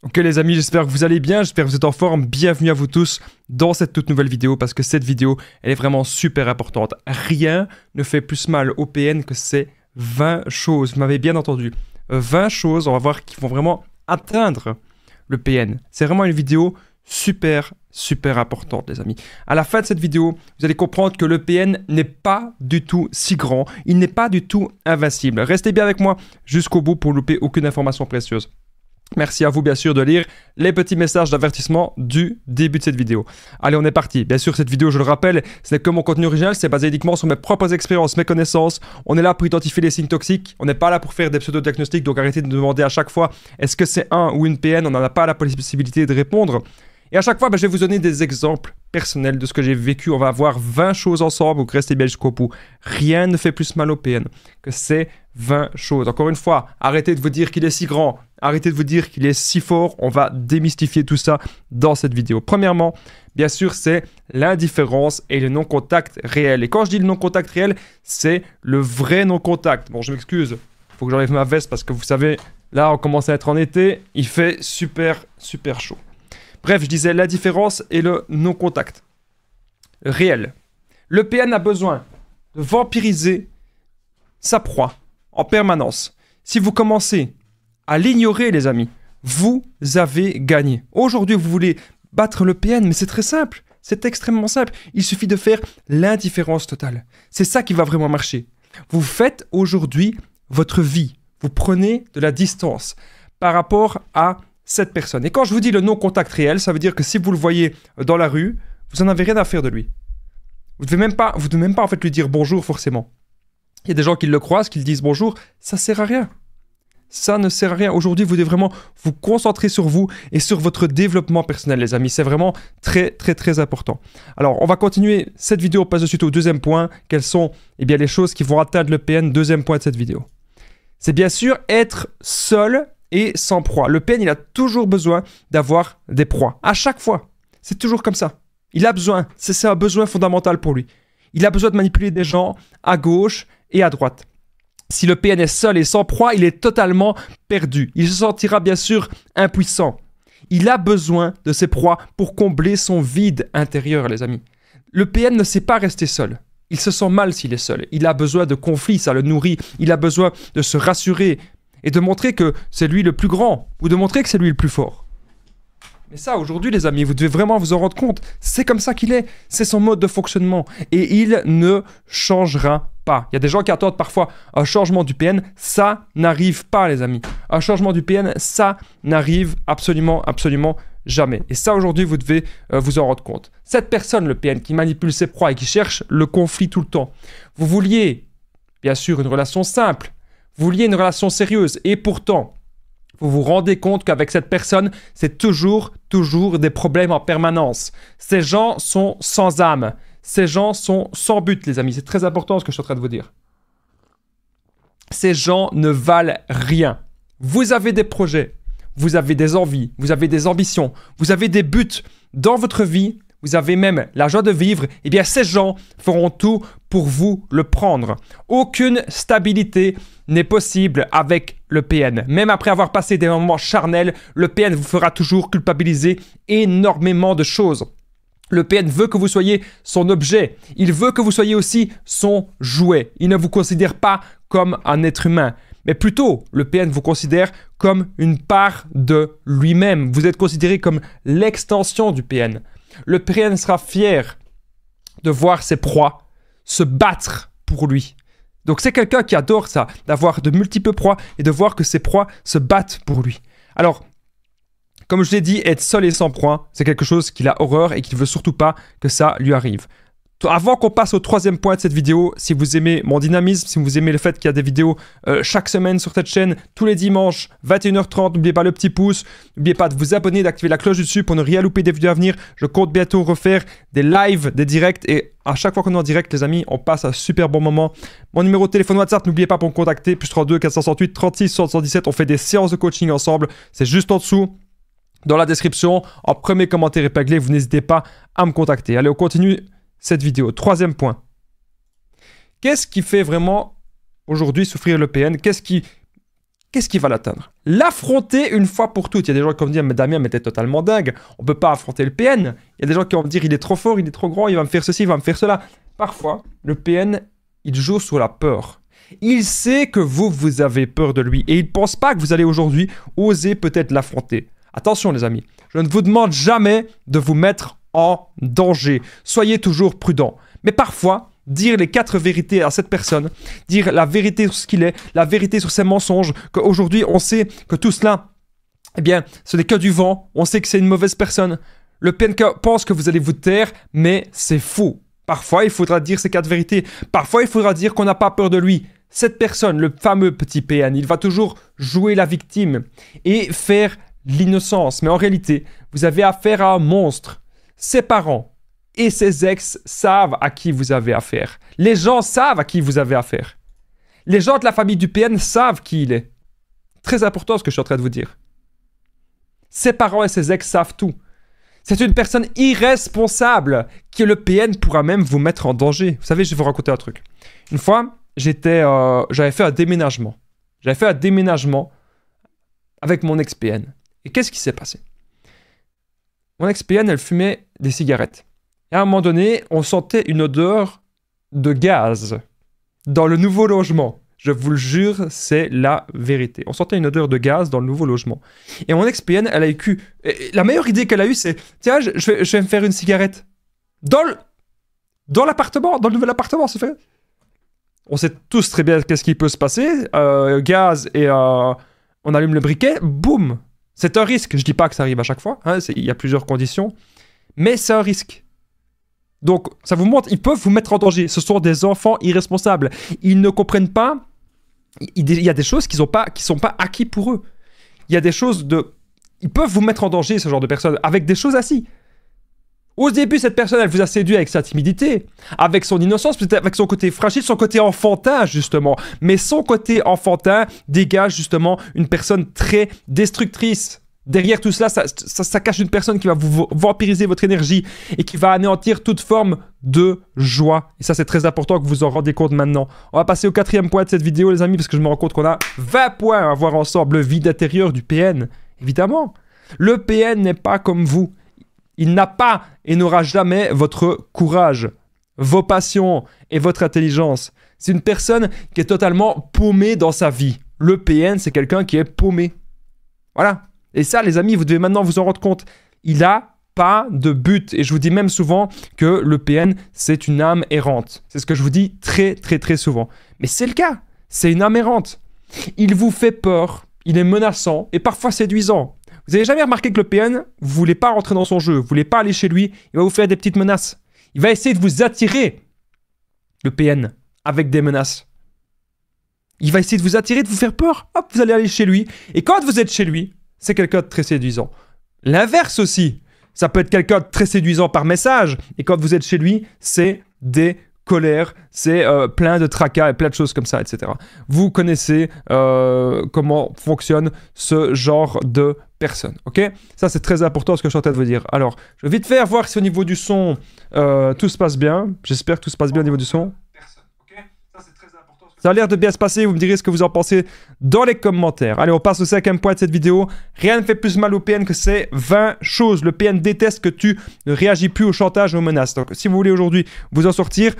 Ok les amis, j'espère que vous allez bien, j'espère que vous êtes en forme. Bienvenue à vous tous dans cette toute nouvelle vidéo parce que cette vidéo, elle est vraiment super importante. Rien ne fait plus mal au PN que ces 20 choses, vous m'avez bien entendu. 20 choses, on va voir, qui vont vraiment atteindre le PN. C'est vraiment une vidéo super importante les amis. À la fin de cette vidéo, vous allez comprendre que le PN n'est pas du tout si grand, il n'est pas du tout invincible. Restez bien avec moi jusqu'au bout pour louper aucune information précieuse. Merci à vous bien sûr de lire les petits messages d'avertissement du début de cette vidéo. Allez, on est parti. Bien sûr, cette vidéo, je le rappelle, ce n'est que mon contenu original, c'est basé uniquement sur mes propres expériences, mes connaissances. On est là pour identifier les signes toxiques, on n'est pas là pour faire des pseudo-diagnostics, donc arrêtez de me demander à chaque fois est-ce que c'est un ou une PN, on n'en a pas la possibilité de répondre. Et à chaque fois, je vais vous donner des exemples personnels de ce que j'ai vécu. On va voir 20 choses ensemble, donc restez bien jusqu'au bout. Rien ne fait plus mal au PN que ces 20 choses. Encore une fois, arrêtez de vous dire qu'il est si grand, arrêtez de vous dire qu'il est si fort. On va démystifier tout ça dans cette vidéo. Premièrement, bien sûr, c'est l'indifférence et le non-contact réel. Et quand je dis le non-contact réel, c'est le vrai non-contact. Bon, je m'excuse, il faut que j'enlève ma veste parce que vous savez, là, on commence à être en été, il fait super chaud. Bref, je disais l'indifférence et le non-contact réel. Le PN a besoin de vampiriser sa proie en permanence. Si vous commencez à l'ignorer, les amis, vous avez gagné. Aujourd'hui, vous voulez battre le PN, mais c'est très simple. C'est extrêmement simple. Il suffit de faire l'indifférence totale. C'est ça qui va vraiment marcher. Vous faites aujourd'hui votre vie. Vous prenez de la distance par rapport à cette personne. Et quand je vous dis le non-contact réel, ça veut dire que si vous le voyez dans la rue, vous n'en avez rien à faire de lui. Vous devez même pas en fait lui dire bonjour forcément. Il y a des gens qui le croisent, qui le disent bonjour, ça sert à rien. Ça ne sert à rien. Aujourd'hui, vous devez vraiment vous concentrer sur vous et sur votre développement personnel, les amis. C'est vraiment très important. Alors, on va continuer cette vidéo. On passe de suite au deuxième point. Quelles sont les choses qui vont atteindre le PN? Deuxième point de cette vidéo. C'est bien sûr être seul et sans proie. Le PN, il a toujours besoin d'avoir des proies. À chaque fois. C'est toujours comme ça. Il a besoin. C'est un besoin fondamental pour lui. Il a besoin de manipuler des gens à gauche et à droite. Si le PN est seul et sans proie, il est totalement perdu. Il se sentira bien sûr impuissant. Il a besoin de ses proies pour combler son vide intérieur, les amis. Le PN ne sait pas rester seul. Il se sent mal s'il est seul. Il a besoin de conflits, ça le nourrit. Il a besoin de se rassurer et de montrer que c'est lui le plus grand ou de montrer que c'est lui le plus fort. Mais ça, aujourd'hui, les amis, vous devez vraiment vous en rendre compte. C'est comme ça qu'il est. C'est son mode de fonctionnement. Et il ne changera pas. Il y a des gens qui attendent parfois un changement du PN. Ça n'arrive pas, les amis. Un changement du PN, ça n'arrive absolument jamais. Et ça, aujourd'hui, vous devez vous en rendre compte. Cette personne, le PN, qui manipule ses proies et qui cherche le conflit tout le temps. Vous vouliez, bien sûr, une relation simple. Vous vouliez une relation sérieuse. Et pourtant, vous vous rendez compte qu'avec cette personne, c'est toujours des problèmes en permanence. Ces gens sont sans âme. Ces gens sont sans but, les amis. C'est très important ce que je suis en train de vous dire. Ces gens ne valent rien. Vous avez des projets, vous avez des envies, vous avez des ambitions, vous avez des buts dans votre vie, vous avez même la joie de vivre. Eh bien, ces gens feront tout pour vous le prendre. Aucune stabilité n'est possible avec le PN. Même après avoir passé des moments charnels, le PN vous fera toujours culpabiliser énormément de choses. Le PN veut que vous soyez son objet. Il veut que vous soyez aussi son jouet. Il ne vous considère pas comme un être humain, mais plutôt, le PN vous considère comme une part de lui-même. Vous êtes considéré comme l'extension du PN. Le PN sera fier de voir ses proies se battre pour lui. Donc c'est quelqu'un qui adore ça, d'avoir de multiples proies et de voir que ses proies se battent pour lui. Alors, comme je l'ai dit, être seul et sans proie, c'est quelque chose qu'il a horreur et qu'il ne veut surtout pas que ça lui arrive. Avant qu'on passe au troisième point de cette vidéo, si vous aimez mon dynamisme, si vous aimez le fait qu'il y a des vidéos chaque semaine sur cette chaîne, tous les dimanches, 21h30, n'oubliez pas le petit pouce, n'oubliez pas de vous abonner, d'activer la cloche du dessus pour ne rien louper des vidéos à venir. Je compte bientôt refaire des lives, des directs et à chaque fois qu'on est en direct, les amis, on passe un super bon moment. Mon numéro de téléphone WhatsApp, n'oubliez pas pour me contacter, +32 468 36 77, on fait des séances de coaching ensemble, c'est juste en dessous. Dans la description, en premier commentaire épinglé, vous n'hésitez pas à me contacter. Allez, on continue cette vidéo. Troisième point. Qu'est-ce qui fait vraiment aujourd'hui souffrir le PN? Qu'est-ce qui qu'est-ce qui va l'atteindre? L'affronter une fois pour toutes. Il y a des gens qui vont me dire, mais Damien, mais t'es totalement dingue. On peut pas affronter le PN. Il y a des gens qui vont me dire, il est trop fort, il est trop grand, il va me faire ceci, il va me faire cela. Parfois, le PN, il joue sur la peur. Il sait que vous avez peur de lui et il ne pense pas que vous allez aujourd'hui oser peut-être l'affronter. Attention les amis, je ne vous demande jamais de vous mettre en danger. Soyez toujours prudent. Mais parfois, dire les 4 vérités à cette personne, dire la vérité sur ce qu'il est, la vérité sur ses mensonges, qu'aujourd'hui on sait que tout cela, eh bien, ce n'est que du vent, on sait que c'est une mauvaise personne. Le PNK pense que vous allez vous taire, mais c'est faux. Parfois, il faudra dire ces 4 vérités. Parfois, il faudra dire qu'on n'a pas peur de lui. Cette personne, le fameux petit PN, il va toujours jouer la victime et faire l'innocence. Mais en réalité, vous avez affaire à un monstre. Ses parents et ses ex savent à qui vous avez affaire. Les gens savent à qui vous avez affaire. Les gens de la famille du PN savent qui il est. Très important ce que je suis en train de vous dire. Ses parents et ses ex savent tout. C'est une personne irresponsable que le PN pourra même vous mettre en danger. Vous savez, je vais vous raconter un truc. Une fois, j'avais fait un déménagement. J'avais fait un déménagement avec mon ex-PN. Et qu'est-ce qui s'est passé? Mon ex-PN, elle fumait des cigarettes. Et à un moment donné, on sentait une odeur de gaz dans le nouveau logement. Je vous le jure, c'est la vérité. On sentait une odeur de gaz dans le nouveau logement. Et mon ex-PN, elle a eu... La meilleure idée qu'elle a eue, c'est... Tiens, je vais me faire une cigarette. Dans l'appartement, dans le nouvel appartement, c'est fait. On sait tous très bien qu'est-ce qui peut se passer. Gaz et... on allume le briquet, boum. C'est un risque. Je dis pas que ça arrive à chaque fois. Hein, il y a plusieurs conditions. Mais c'est un risque. Donc, ça vous montre, ils peuvent vous mettre en danger. Ce sont des enfants irresponsables. Ils ne comprennent pas... Il y a des choses qui sont pas acquis pour eux. Il y a des choses de... Ils peuvent vous mettre en danger, ce genre de personnes, avec des choses assis. Au début, cette personne, elle vous a séduit avec sa timidité, avec son innocence, peut-être avec son côté fragile, son côté enfantin, justement. Mais son côté enfantin dégage, justement, une personne très destructrice. Derrière tout cela, ça cache une personne qui va vous vampiriser votre énergie et qui va anéantir toute forme de joie. Et ça, c'est très important que vous vous en rendiez compte maintenant. On va passer au 4e point de cette vidéo, les amis, parce que je me rends compte qu'on a 20 points à voir ensemble. Le vide intérieur du PN, évidemment. Le PN n'est pas comme vous. Il n'a pas et n'aura jamais votre courage, vos passions et votre intelligence. C'est une personne qui est totalement paumée dans sa vie. Le PN, c'est quelqu'un qui est paumé. Voilà. Et ça, les amis, vous devez maintenant vous en rendre compte. Il n'a pas de but. Et je vous dis même souvent que le PN, c'est une âme errante. C'est ce que je vous dis très, très, très souvent. Mais c'est le cas. C'est une âme errante. Il vous fait peur. Il est menaçant et parfois séduisant. Vous n'avez jamais remarqué que le PN, vous ne voulez pas rentrer dans son jeu, vous ne voulez pas aller chez lui, il va vous faire des petites menaces. Il va essayer de vous attirer, le PN, avec des menaces. Il va essayer de vous attirer, de vous faire peur. Hop, vous allez aller chez lui. Et quand vous êtes chez lui, c'est quelqu'un de très séduisant. L'inverse aussi. Ça peut être quelqu'un de très séduisant par message. Et quand vous êtes chez lui, c'est des colères, c'est plein de tracas et plein de choses comme ça, etc. Vous connaissez comment fonctionne ce genre de personne, ok? Ça, c'est très important ce que je suis en train de vous dire. Alors, je vais vite faire voir si au niveau du son, tout se passe bien. J'espère que tout se passe bien au niveau du son. Ça a l'air de bien se passer, vous me direz ce que vous en pensez dans les commentaires. Allez, on passe au 5e point de cette vidéo. Rien ne fait plus mal au PN que ces 20 choses. Le PN déteste que tu ne réagis plus au chantage et aux menaces. Donc, si vous voulez aujourd'hui vous en sortir,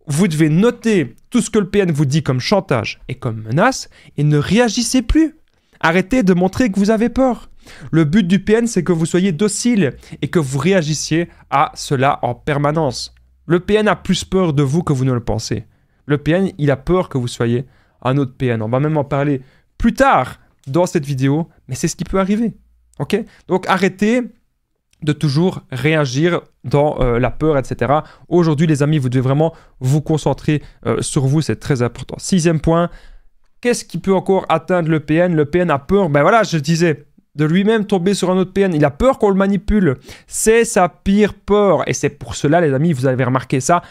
vous devez noter tout ce que le PN vous dit comme chantage et comme menace et ne réagissez plus. Arrêtez de montrer que vous avez peur. Le but du PN, c'est que vous soyez docile et que vous réagissiez à cela en permanence. Le PN a plus peur de vous que vous ne le pensez. Le PN, il a peur que vous soyez un autre PN. On va même en parler plus tard dans cette vidéo, mais c'est ce qui peut arriver. Ok? Donc arrêtez de toujours réagir dans la peur, etc. Aujourd'hui, les amis, vous devez vraiment vous concentrer sur vous, c'est très important. 6e point, qu'est-ce qui peut encore atteindre le PN? Le PN a peur, ben voilà, je disais, de lui-même tomber sur un autre PN. Il a peur qu'on le manipule. C'est sa pire peur. Et c'est pour cela, les amis, vous avez remarqué ça,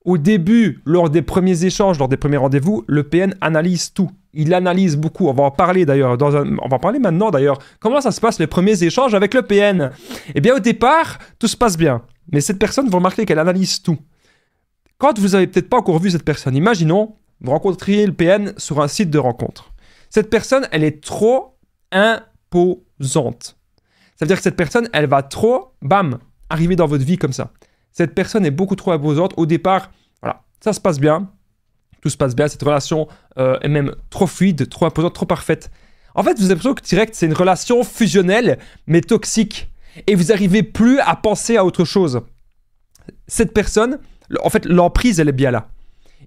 au début, lors des premiers échanges, lors des premiers rendez-vous, le PN analyse tout. Il analyse beaucoup. On va en parler d'ailleurs. On va en parler maintenant d'ailleurs. Comment ça se passe les premiers échanges avec le PN? Eh bien, au départ, tout se passe bien. Mais cette personne, vous remarquez qu'elle analyse tout. Quand vous n'avez peut-être pas encore vu cette personne, imaginons, vous rencontriez le PN sur un site de rencontre. Cette personne, elle est trop imposante. Ça veut dire que cette personne, elle va trop, bam, arriver dans votre vie comme ça. Cette personne est beaucoup trop imposante. Au départ, voilà, ça se passe bien. Tout se passe bien. Cette relation est même trop fluide, trop imposante, trop parfaite. En fait, vous avez l'impression que direct, c'est une relation fusionnelle, mais toxique. Et vous n'arrivez plus à penser à autre chose. Cette personne, en fait, l'emprise, elle est bien là.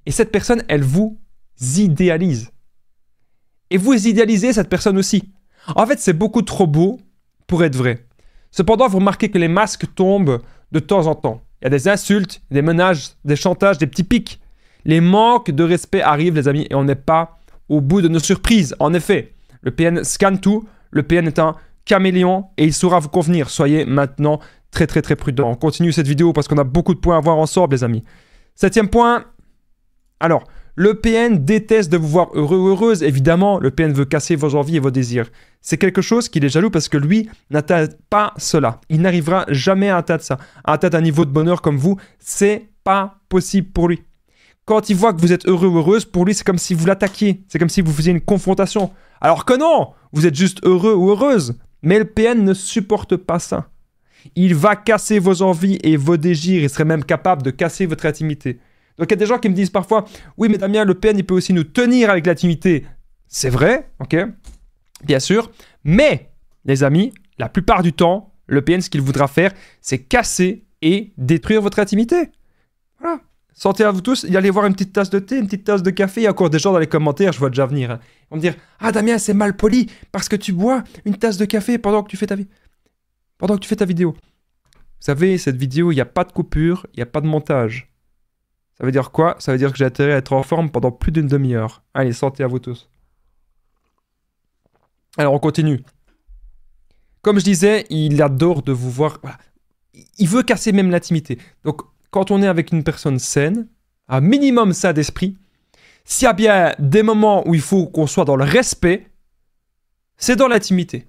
Et cette personne, elle vous idéalise. Et vous idéalisez cette personne aussi. En fait, c'est beaucoup trop beau pour être vrai. Cependant, vous remarquez que les masques tombent de temps en temps. Il y a des insultes, des menaces, des chantages, des petits pics. Les manques de respect arrivent, les amis, et on n'est pas au bout de nos surprises. En effet, le PN scanne tout. Le PN est un caméléon et il saura vous convenir. Soyez maintenant très prudent. On continue cette vidéo parce qu'on a beaucoup de points à voir ensemble, les amis. 7e point. Alors, le PN déteste de vous voir heureux ou heureuse. Évidemment, le PN veut casser vos envies et vos désirs. C'est quelque chose qu'il est jaloux parce que lui n'atteint pas cela. Il n'arrivera jamais à atteindre ça. À atteindre un niveau de bonheur comme vous, c'est pas possible pour lui. Quand il voit que vous êtes heureux ou heureuse, pour lui, c'est comme si vous l'attaquiez. C'est comme si vous faisiez une confrontation. Alors que non, vous êtes juste heureux ou heureuse. Mais le PN ne supporte pas ça. Il va casser vos envies et vos désirs. Il serait même capable de casser votre intimité. Donc il y a des gens qui me disent parfois « Oui, mais Damien, le PN, il peut aussi nous tenir avec l'intimité. » C'est vrai, ok, bien sûr. Mais, les amis, la plupart du temps, le PN, ce qu'il voudra faire, c'est casser et détruire votre intimité. Voilà. Santé à vous tous. Y aller voir une petite tasse de thé, une petite tasse de café. Il y a encore des gens dans les commentaires, je vois déjà venir. Hein. Ils vont me dire « Ah, Damien, c'est mal poli parce que tu bois une tasse de café pendant que tu fais ta vidéo. » Vous savez, cette vidéo, il n'y a pas de coupure, il n'y a pas de montage. Ça veut dire quoi? Ça veut dire que j'ai intérêt à être en forme pendant plus d'une demi-heure. Allez, santé à vous tous. Alors, on continue. Comme je disais, il adore de vous voir... Voilà. Il veut casser même l'intimité. Donc, quand on est avec une personne saine, un minimum sain d'esprit, s'il y a bien des moments où il faut qu'on soit dans le respect, c'est dans l'intimité.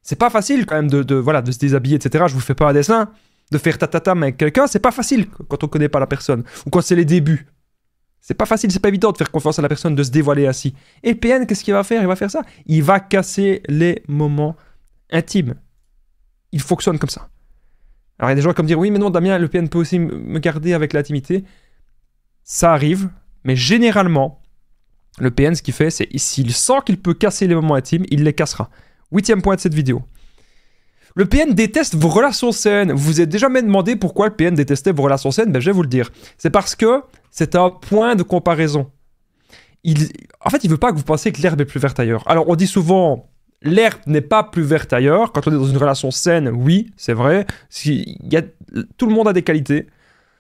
C'est pas facile quand même de se déshabiller, etc. Je vous fais pas un dessin. De faire tatatam avec quelqu'un, c'est pas facile quand on connaît pas la personne. Ou quand c'est les débuts. C'est pas facile, c'est pas évident de faire confiance à la personne, de se dévoiler ainsi. Et le PN, qu'est-ce qu'il va faire? Il va faire ça. Il va casser les moments intimes. Il fonctionne comme ça. Alors il y a des gens qui vont me dire, oui mais non Damien, le PN peut aussi me garder avec l'intimité. Ça arrive, mais généralement, le PN, ce qu'il fait, c'est s'il sent qu'il peut casser les moments intimes, il les cassera. 8e point de cette vidéo. Le PN déteste vos relations saines. Vous vous êtes déjà même demandé pourquoi le PN détestait vos relations saines? Ben, je vais vous le dire. C'est parce que c'est un point de comparaison. En fait, il ne veut pas que vous pensiez que l'herbe est plus verte ailleurs. Alors, on dit souvent, l'herbe n'est pas plus verte ailleurs. Quand on est dans une relation saine, oui, c'est vrai. Tout le monde a des qualités.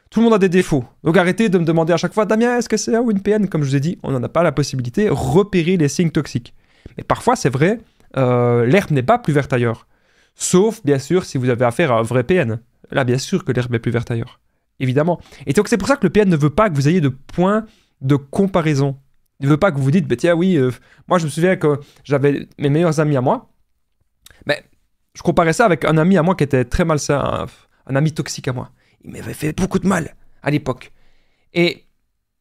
Tout le monde a des défauts. Donc, arrêtez de me demander à chaque fois, Damien, est-ce que c'est un ou une PN? Comme je vous ai dit, on n'en a pas la possibilité. Repérer les signes toxiques. Mais parfois, c'est vrai, l'herbe n'est pas plus verte ailleurs. Sauf, bien sûr, si vous avez affaire à un vrai PN. Là, bien sûr que l'herbe est plus verte ailleurs. Évidemment. Et donc, c'est pour ça que le PN ne veut pas que vous ayez de points de comparaison. Il ne veut pas que vous vous dites, bah, tiens, oui, moi, je me souviens que j'avais mes meilleurs amis à moi. Mais je comparais ça avec un ami à moi qui était très malsain, un ami toxique à moi. Il m'avait fait beaucoup de mal à l'époque. Et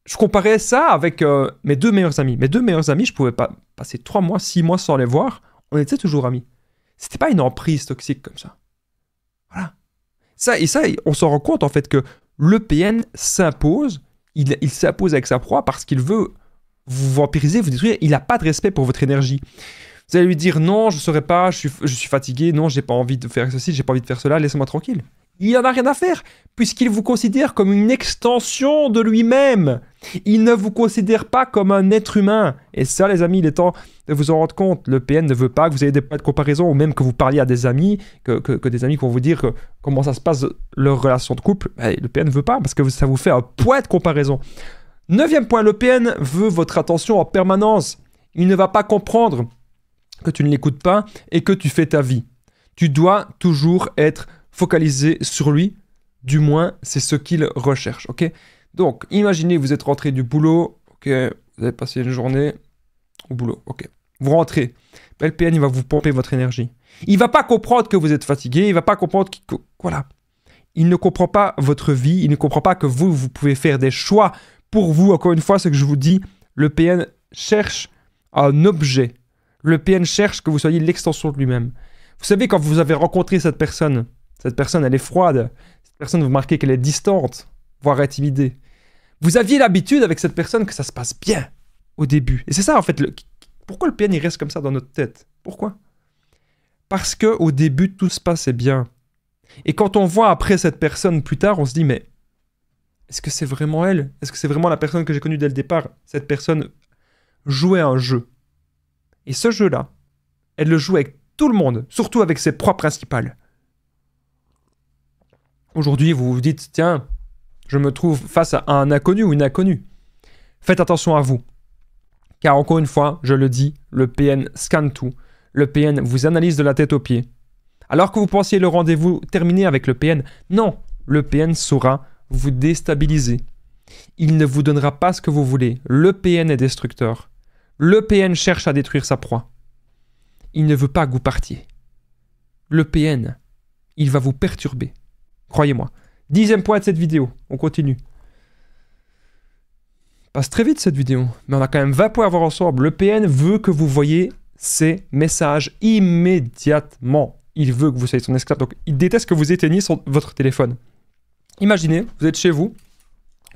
je comparais ça avec mes deux meilleurs amis. Mes deux meilleurs amis, je pouvais pas passer 3 mois, 6 mois sans les voir. On était toujours amis. C'était pas une emprise toxique comme ça. Voilà. Ça, on s'en rend compte en fait que le PN s'impose, il s'impose avec sa proie parce qu'il veut vous vampiriser, vous détruire. Il n'a pas de respect pour votre énergie. Vous allez lui dire non, je ne saurais pas, je suis fatigué, non, j'ai pas envie de faire ceci, j'ai pas envie de faire cela, laissez-moi tranquille. Il n'en a rien à faire, puisqu'il vous considère comme une extension de lui-même. Il ne vous considère pas comme un être humain. Et ça, les amis, il est temps de vous en rendre compte. Le PN ne veut pas que vous ayez des points de comparaison, ou même que vous parliez à des amis, que des amis vont vous dire comment ça se passe, leur relation de couple. Le PN ne veut pas, parce que ça vous fait un point de comparaison. 9e point, le PN veut votre attention en permanence. Il ne va pas comprendre que tu ne l'écoutes pas et que tu fais ta vie. Tu dois toujours être focalisé sur lui, du moins c'est ce qu'il recherche, ok? Donc, imaginez, vous êtes rentré du boulot, ok, vous avez passé une journée au boulot, ok. Vous rentrez, ben, le PN, il va vous pomper votre énergie. Il va pas comprendre que vous êtes fatigué, il va pas comprendre voilà. Il ne comprend pas votre vie, il ne comprend pas que vous pouvez faire des choix pour vous. Encore une fois, ce que je vous dis, le PN cherche un objet. Le PN cherche que vous soyez l'extension de lui-même. Vous savez, quand vous avez rencontré cette personne, elle est froide, cette personne, vous remarquez qu'elle est distante, voire intimidée. Vous aviez l'habitude avec cette personne que ça se passe bien au début. Et c'est ça, en fait, pourquoi le PN il reste comme ça dans notre tête? Pourquoi? Parce qu'au début, tout se passait bien. Et quand on voit après cette personne plus tard, on se dit, mais est-ce que c'est vraiment elle? Est-ce que c'est vraiment la personne que j'ai connue dès le départ? Cette personne jouait un jeu. Et ce jeu-là, elle le joue avec tout le monde, surtout avec ses proies principales. Aujourd'hui, vous vous dites, tiens, je me trouve face à un inconnu ou une inconnue. Faites attention à vous. Car encore une fois, je le dis, le PN scanne tout. Le PN vous analyse de la tête aux pieds. Alors que vous pensiez le rendez-vous terminé avec le PN, non, le PN saura vous déstabiliser. Il ne vous donnera pas ce que vous voulez. Le PN est destructeur. Le PN cherche à détruire sa proie. Il ne veut pas que vous partiez. Le PN, il va vous perturber. Croyez-moi. 10e point de cette vidéo. On continue. Passe très vite cette vidéo, mais on a quand même 20 points à voir ensemble. Le PN veut que vous voyez ces messages immédiatement. Il veut que vous soyez son esclave, donc il déteste que vous éteigniez votre téléphone. Imaginez, vous êtes chez vous,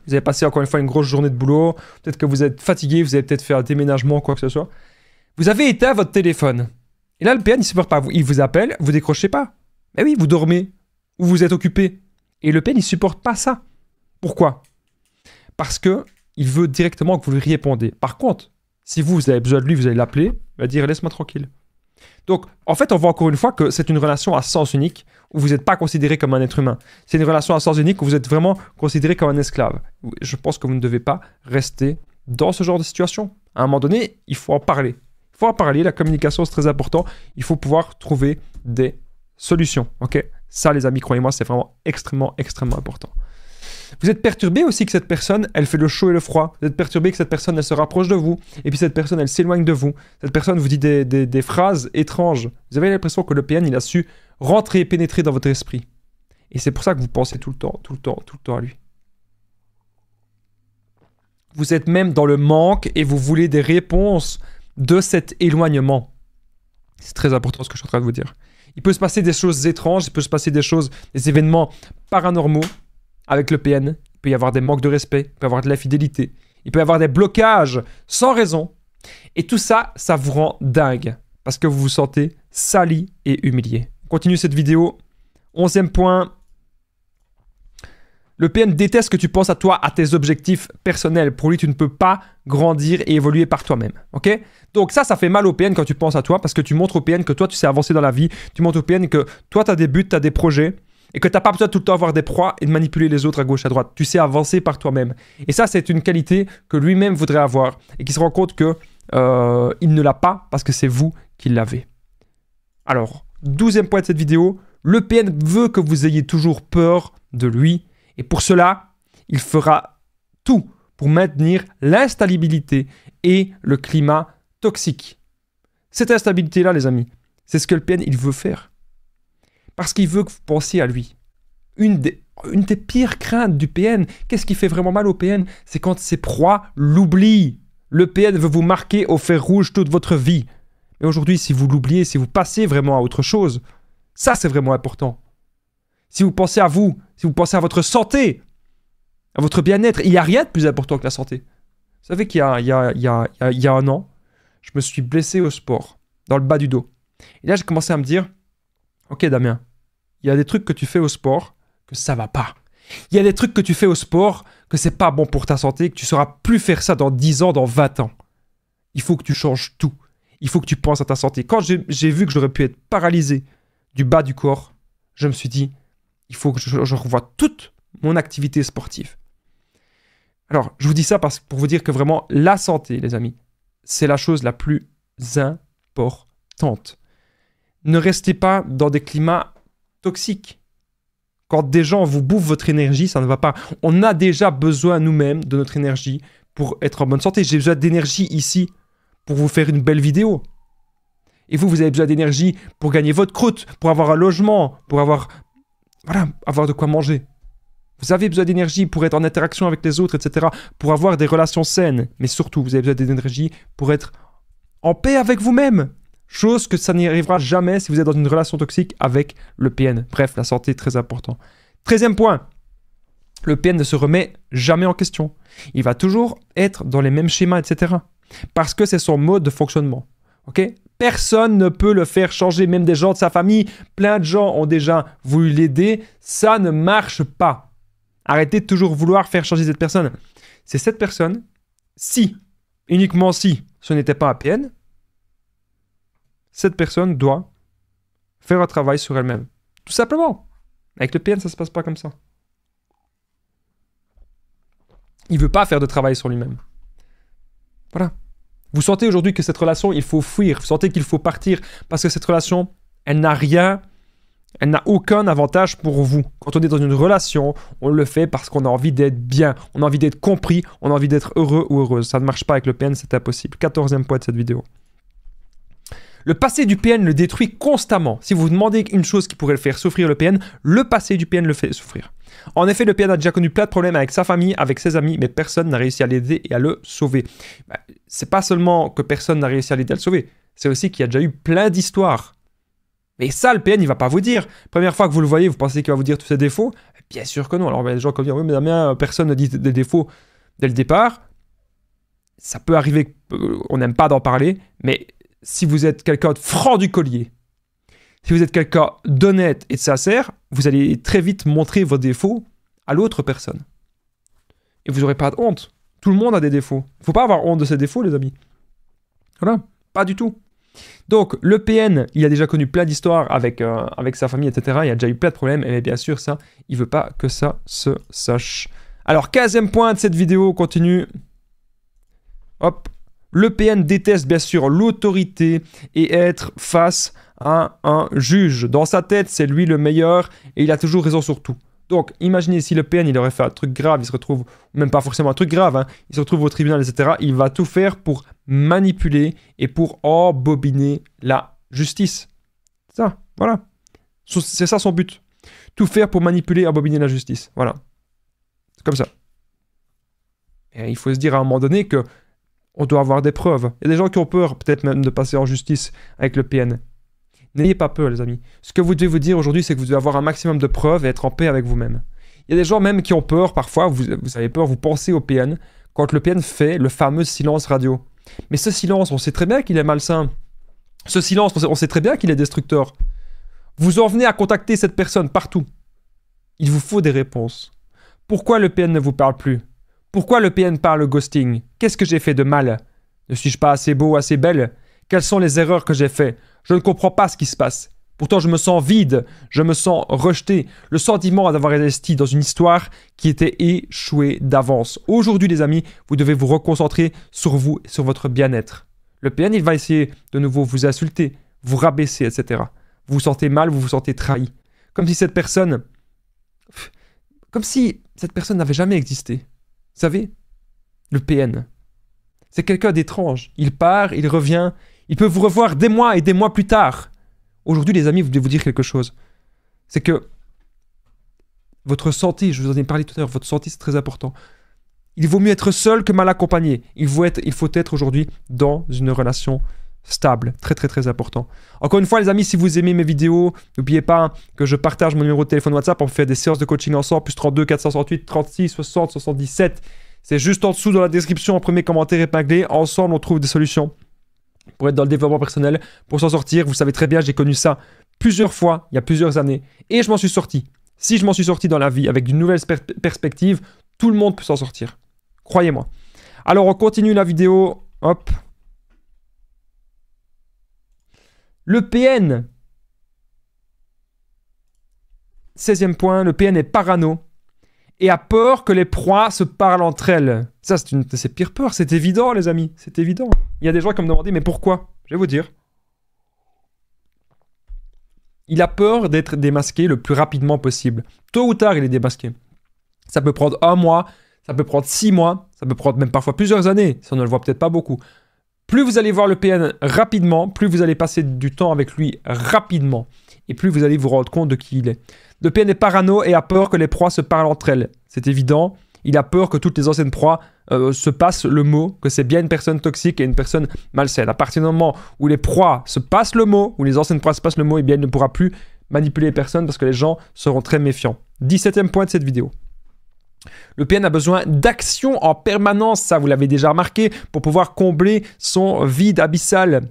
vous avez passé encore une fois une grosse journée de boulot, peut-être que vous êtes fatigué, vous avez peut-être fait un déménagement, quoi que ce soit. Vous avez éteint votre téléphone. Et là, le PN, il ne supporte pas. Il vous appelle, vous décrochez pas. Mais oui, vous dormez, ou vous êtes occupé. Et le PN, il ne supporte pas ça. Pourquoi? Parce que il veut directement que vous lui répondez. Par contre, si vous avez besoin de lui, vous allez l'appeler, il va dire « laisse-moi tranquille ». Donc, en fait, on voit encore une fois que c'est une relation à sens unique où vous n'êtes pas considéré comme un être humain. C'est une relation à sens unique où vous êtes vraiment considéré comme un esclave. Je pense que vous ne devez pas rester dans ce genre de situation. À un moment donné, il faut en parler. Il faut en parler, la communication, c'est très important. Il faut pouvoir trouver des solutions. Ok? Ça, les amis, croyez-moi, c'est vraiment extrêmement, extrêmement important. Vous êtes perturbé aussi que cette personne, elle fait le chaud et le froid. Vous êtes perturbé que cette personne, elle se rapproche de vous. Et puis cette personne, elle s'éloigne de vous. Cette personne vous dit des phrases étranges. Vous avez l'impression que le PN, il a su rentrer et pénétrer dans votre esprit. Et c'est pour ça que vous pensez tout le temps à lui. Vous êtes même dans le manque et vous voulez des réponses de cet éloignement. C'est très important ce que je suis en train de vous dire. Il peut se passer des choses étranges, il peut se passer des événements paranormaux. Avec le PN, il peut y avoir des manques de respect, il peut y avoir de l'infidélité, il peut y avoir des blocages sans raison. Et tout ça, ça vous rend dingue parce que vous vous sentez sali et humilié. On continue cette vidéo. 11e point. Le PN déteste que tu penses à toi, à tes objectifs personnels. Pour lui, tu ne peux pas grandir et évoluer par toi-même. Ok? Donc ça fait mal au PN quand tu penses à toi parce que tu montres au PN que toi, tu sais avancer dans la vie. Tu montres au PN que toi, tu as des buts, tu as des projets. Et que tu n'as pas besoin de tout le temps avoir des proies et de manipuler les autres à gauche, à droite. Tu sais avancer par toi-même. Et ça, c'est une qualité que lui-même voudrait avoir et qui se rend compte qu'il ne l'a pas parce que c'est vous qui l'avez. Alors, 12e point de cette vidéo, le PN veut que vous ayez toujours peur de lui. Et pour cela, il fera tout pour maintenir l'instabilité et le climat toxique. Cette instabilité-là, les amis, c'est ce que le PN il veut faire. Parce qu'il veut que vous pensiez à lui. Une des pires craintes du PN, qu'est-ce qui fait vraiment mal au PN? C'est quand ses proies l'oublient. Le PN veut vous marquer au fer rouge toute votre vie. Mais aujourd'hui, si vous l'oubliez, si vous passez vraiment à autre chose, ça c'est vraiment important. Si vous pensez à vous, si vous pensez à votre santé, à votre bien-être, il n'y a rien de plus important que la santé. Vous savez qu'il y a un an, je me suis blessé au sport, dans le bas du dos. Et là, j'ai commencé à me dire, ok Damien, il y a des trucs que tu fais au sport que ça va pas. Il y a des trucs que tu fais au sport que c'est pas bon pour ta santé, que tu sauras plus faire ça dans 10 ans, dans 20 ans. Il faut que tu changes tout. Il faut que tu penses à ta santé. Quand j'ai vu que j'aurais pu être paralysé du bas du corps, je me suis dit, il faut que je revoie toute mon activité sportive. Alors, je vous dis ça pour vous dire que vraiment, la santé, les amis, c'est la chose la plus importante. Ne restez pas dans des climats toxiques. Quand des gens vous bouffent votre énergie, ça ne va pas. On a déjà besoin nous-mêmes de notre énergie pour être en bonne santé. J'ai besoin d'énergie ici pour vous faire une belle vidéo. Et vous avez besoin d'énergie pour gagner votre croûte, pour avoir un logement, pour avoir de quoi manger. Vous avez besoin d'énergie pour être en interaction avec les autres, etc. Pour avoir des relations saines. Mais surtout, vous avez besoin d'énergie pour être en paix avec vous-même. Chose que ça n'y arrivera jamais si vous êtes dans une relation toxique avec le PN. Bref, la santé est très important. 13e point. Le PN ne se remet jamais en question. Il va toujours être dans les mêmes schémas, etc. Parce que c'est son mode de fonctionnement. Ok? Personne ne peut le faire changer, même des gens de sa famille. Plein de gens ont déjà voulu l'aider. Ça ne marche pas. Arrêtez de toujours vouloir faire changer cette personne. C'est cette personne, si, uniquement si, ce n'était pas un PN, cette personne doit faire un travail sur elle-même. Tout simplement. Avec le PN, ça ne se passe pas comme ça. Il ne veut pas faire de travail sur lui-même. Voilà. Vous sentez aujourd'hui que cette relation, il faut fuir. Vous sentez qu'il faut partir parce que cette relation, elle n'a rien, elle n'a aucun avantage pour vous. Quand on est dans une relation, on le fait parce qu'on a envie d'être bien, on a envie d'être compris, on a envie d'être heureux ou heureuse. Ça ne marche pas avec le PN, c'est impossible. 14e point de cette vidéo. Le passé du PN le détruit constamment. Si vous vous demandez une chose qui pourrait le faire souffrir le PN, le passé du PN le fait souffrir. En effet, le PN a déjà connu plein de problèmes avec sa famille, avec ses amis, mais personne n'a réussi à l'aider et à le sauver. C'est pas seulement que personne n'a réussi à l'aider et à le sauver, c'est aussi qu'il y a déjà eu plein d'histoires. Mais ça, le PN, il va pas vous dire. Première fois que vous le voyez, vous pensez qu'il va vous dire tous ses défauts? Bien sûr que non. Alors, il y a des gens qui vont dire, oui, mais Damien, personne ne dit des défauts dès le départ. Ça peut arriver, on n'aime pas d'en parler, mais si vous êtes quelqu'un de franc du collier, si vous êtes quelqu'un d'honnête et de sincère, vous allez très vite montrer vos défauts à l'autre personne. Et vous n'aurez pas de honte. Tout le monde a des défauts. Il ne faut pas avoir honte de ses défauts, les amis. Voilà, pas du tout. Donc, le PN, il a déjà connu plein d'histoires avec sa famille, etc. Il a déjà eu plein de problèmes. Et bien sûr, ça, il ne veut pas que ça se sache. Alors, 15e point de cette vidéo, on continue. Hop. Le PN déteste bien sûr l'autorité et être face à un juge. Dans sa tête, c'est lui le meilleur et il a toujours raison sur tout. Donc, imaginez si le PN, il aurait fait un truc grave, il se retrouve, même pas forcément un truc grave, hein, il se retrouve au tribunal, etc. Il va tout faire pour manipuler et pour embobiner la justice. Ça, voilà. C'est ça son but. Tout faire pour manipuler et embobiner la justice. Voilà. C'est comme ça. Et il faut se dire à un moment donné que on doit avoir des preuves. Il y a des gens qui ont peur, peut-être même, de passer en justice avec le PN. N'ayez pas peur, les amis. Ce que vous devez vous dire aujourd'hui, c'est que vous devez avoir un maximum de preuves et être en paix avec vous-même. Il y a des gens même qui ont peur, parfois, vous avez peur, vous pensez au PN, quand le PN fait le fameux silence radio. Mais ce silence, on sait très bien qu'il est malsain. Ce silence, on sait très bien qu'il est destructeur. Vous en venez à contacter cette personne partout. Il vous faut des réponses. Pourquoi le PN ne vous parle plus ? Pourquoi le PN parle ghosting? Qu'est-ce que j'ai fait de mal? Ne suis-je pas assez beau, assez belle? Quelles sont les erreurs que j'ai faites? Je ne comprends pas ce qui se passe. Pourtant, je me sens vide, je me sens rejeté. Le sentiment d'avoir investi dans une histoire qui était échouée d'avance. Aujourd'hui, les amis, vous devez vous reconcentrer sur vous et sur votre bien-être. Le PN, il va essayer de nouveau vous insulter, vous rabaisser, etc. Vous vous sentez mal, vous vous sentez trahi. Comme si cette personne n'avait jamais existé. Vous savez, le PN, c'est quelqu'un d'étrange. Il part, il revient, il peut vous revoir des mois et des mois plus tard. Aujourd'hui, les amis, vous devez vous dire quelque chose. C'est que votre santé, je vous en ai parlé tout à l'heure, votre santé, c'est très important. Il vaut mieux être seul que mal accompagné. Il faut être aujourd'hui dans une relation stable. Très, très, très important. Encore une fois, les amis, si vous aimez mes vidéos, n'oubliez pas que je partage mon numéro de téléphone WhatsApp. On fait des séances de coaching ensemble. Plus 32 468 36 60 77. C'est juste en dessous dans la description, en premier commentaire épinglé. Ensemble, on trouve des solutions pour être dans le développement personnel, pour s'en sortir. Vous savez très bien, j'ai connu ça plusieurs fois, il y a plusieurs années. Et je m'en suis sorti. Si je m'en suis sorti dans la vie avec une nouvelle perspective, tout le monde peut s'en sortir. Croyez-moi. Alors, on continue la vidéo. Hop. Le PN. 16e point, le PN est parano et a peur que les proies se parlent entre elles. Ça, c'est pire peur, c'est évident, les amis. C'est évident. Il y a des gens qui me demandent, mais pourquoi? Je vais vous dire. Il a peur d'être démasqué le plus rapidement possible. Tôt ou tard, il est démasqué. Ça peut prendre 1 mois, ça peut prendre 6 mois, ça peut prendre même parfois plusieurs années, si on ne le voit peut-être pas beaucoup. Plus vous allez voir le PN rapidement, plus vous allez passer du temps avec lui rapidement. Et plus vous allez vous rendre compte de qui il est. Le PN est parano et a peur que les proies se parlent entre elles. C'est évident. Il a peur que toutes les anciennes proies se passent le mot, que c'est bien une personne toxique et une personne malsaine. À partir du moment où les proies se passent le mot, où les anciennes proies se passent le mot, eh bien, il ne pourra plus manipuler les personnes parce que les gens seront très méfiants. 17e point de cette vidéo. Le PN a besoin d'action en permanence, ça vous l'avez déjà remarqué, pour pouvoir combler son vide abyssal.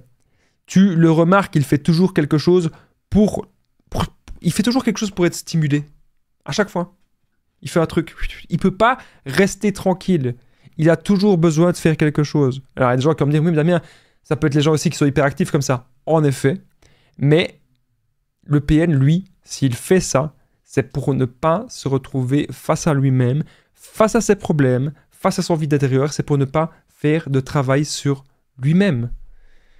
Tu le remarques, il fait toujours quelque chose pour être stimulé. À chaque fois. Il fait un truc. Il ne peut pas rester tranquille. Il a toujours besoin de faire quelque chose. Alors, il y a des gens qui vont me dire, oui, mais Damien, ça peut être les gens aussi qui sont hyperactifs comme ça. En effet. Mais le PN, lui, s'il fait ça, c'est pour ne pas se retrouver face à lui-même, face à ses problèmes, face à son vide intérieur. C'est pour ne pas faire de travail sur lui-même.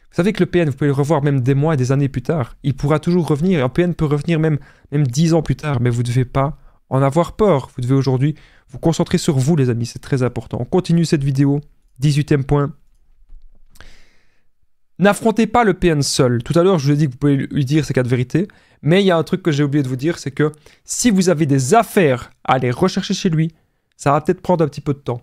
Vous savez que le PN, vous pouvez le revoir même des mois et des années plus tard. Il pourra toujours revenir. Un PN peut revenir même 10 ans plus tard. Mais vous ne devez pas en avoir peur. Vous devez aujourd'hui vous concentrer sur vous, les amis. C'est très important. On continue cette vidéo. 18e point. N'affrontez pas le PN seul. Tout à l'heure, je vous ai dit que vous pouvez lui dire ces 4 vérités. Mais il y a un truc que j'ai oublié de vous dire, c'est que si vous avez des affaires à aller rechercher chez lui, ça va peut-être prendre un petit peu de temps.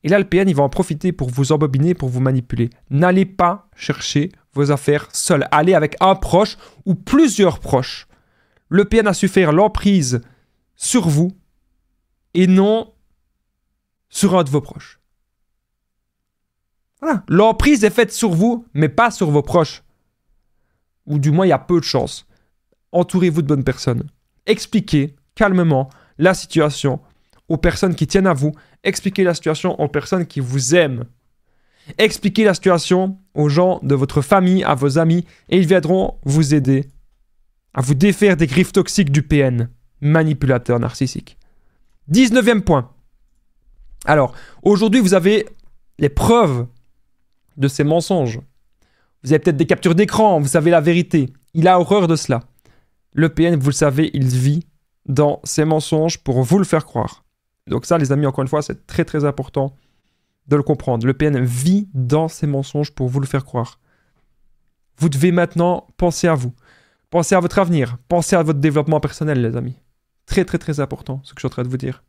Et là, le PN, il va en profiter pour vous embobiner, pour vous manipuler. N'allez pas chercher vos affaires seul. Allez avec un proche ou plusieurs proches. Le PN a su faire l'emprise sur vous et non sur un de vos proches. Voilà. L'emprise est faite sur vous, mais pas sur vos proches. Ou du moins, il y a peu de chance. Entourez-vous de bonnes personnes. Expliquez calmement la situation aux personnes qui tiennent à vous. Expliquez la situation aux personnes qui vous aiment. Expliquez la situation aux gens de votre famille, à vos amis, et ils viendront vous aider à vous défaire des griffes toxiques du PN, manipulateur narcissique. 19e point. Alors, aujourd'hui, vous avez les preuves de ces mensonges. Vous avez peut-être des captures d'écran, vous savez la vérité. Il a horreur de cela. Le PN, vous le savez, il vit dans ces mensonges pour vous le faire croire. Donc ça, les amis, encore une fois, c'est très très important de le comprendre. Le PN vit dans ces mensonges pour vous le faire croire. Vous devez maintenant penser à vous. Pensez à votre avenir. Pensez à votre développement personnel, les amis. Très très très important, ce que je suis en train de vous dire.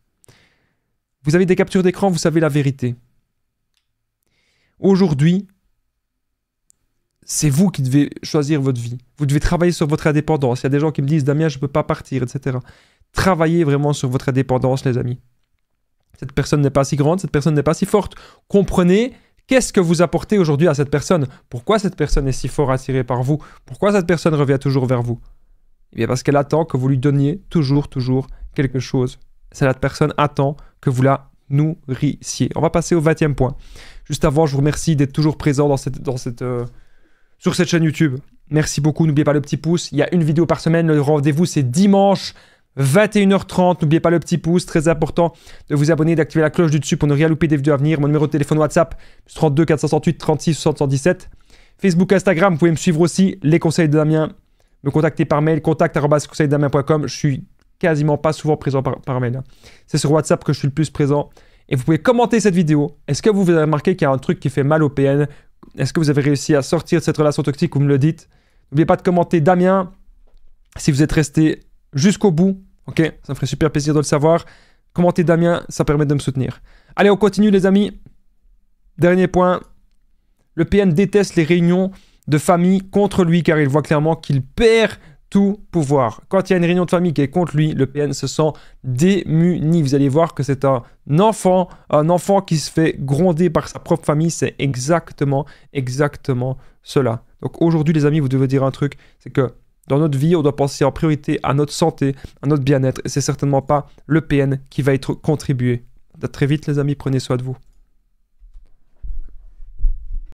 Vous avez des captures d'écran, vous savez la vérité. Aujourd'hui, c'est vous qui devez choisir votre vie. Vous devez travailler sur votre indépendance. Il y a des gens qui me disent « Damien, je ne peux pas partir, etc. » Travaillez vraiment sur votre indépendance, les amis. Cette personne n'est pas si grande, cette personne n'est pas si forte. Comprenez qu'est-ce que vous apportez aujourd'hui à cette personne. Pourquoi cette personne est si fort attirée par vous? Pourquoi cette personne revient toujours vers vous? Eh bien parce qu'elle attend que vous lui donniez toujours quelque chose. Cette personne attend que vous la nourrissiez. On va passer au 20e point. Juste avant, je vous remercie d'être toujours présent sur cette chaîne YouTube. Merci beaucoup. N'oubliez pas le petit pouce. Il y a une vidéo par semaine. Le rendez-vous, c'est dimanche, 21h30. N'oubliez pas le petit pouce. Très important de vous abonner, d'activer la cloche du dessus pour ne rien louper des vidéos à venir. Mon numéro de téléphone WhatsApp, 32 468 36 77. Facebook, Instagram, vous pouvez me suivre aussi. Les conseils de Damien. Me contacter par mail, contact@conseildamien.com. Je suis quasiment pas souvent présent par mail. C'est sur WhatsApp que je suis le plus présent. Et vous pouvez commenter cette vidéo. Est-ce que vous avez remarqué qu'il y a un truc qui fait mal au PN? Est-ce que vous avez réussi à sortir de cette relation toxique? Vous me le dites. N'oubliez pas de commenter Damien si vous êtes resté jusqu'au bout. Ok, ça me ferait super plaisir de le savoir. Commentez Damien, ça permet de me soutenir. Allez, on continue les amis. Dernier point. Le PN déteste les réunions de famille contre lui car il voit clairement qu'il perd tout pouvoir. Quand il y a une réunion de famille qui est contre lui, le PN se sent démuni. Vous allez voir que c'est un enfant qui se fait gronder par sa propre famille. C'est exactement cela. Donc aujourd'hui les amis, vous devez dire un truc, c'est que dans notre vie, on doit penser en priorité à notre santé, à notre bien-être. Et c'est certainement pas le PN qui va être contribué. À très vite les amis, prenez soin de vous.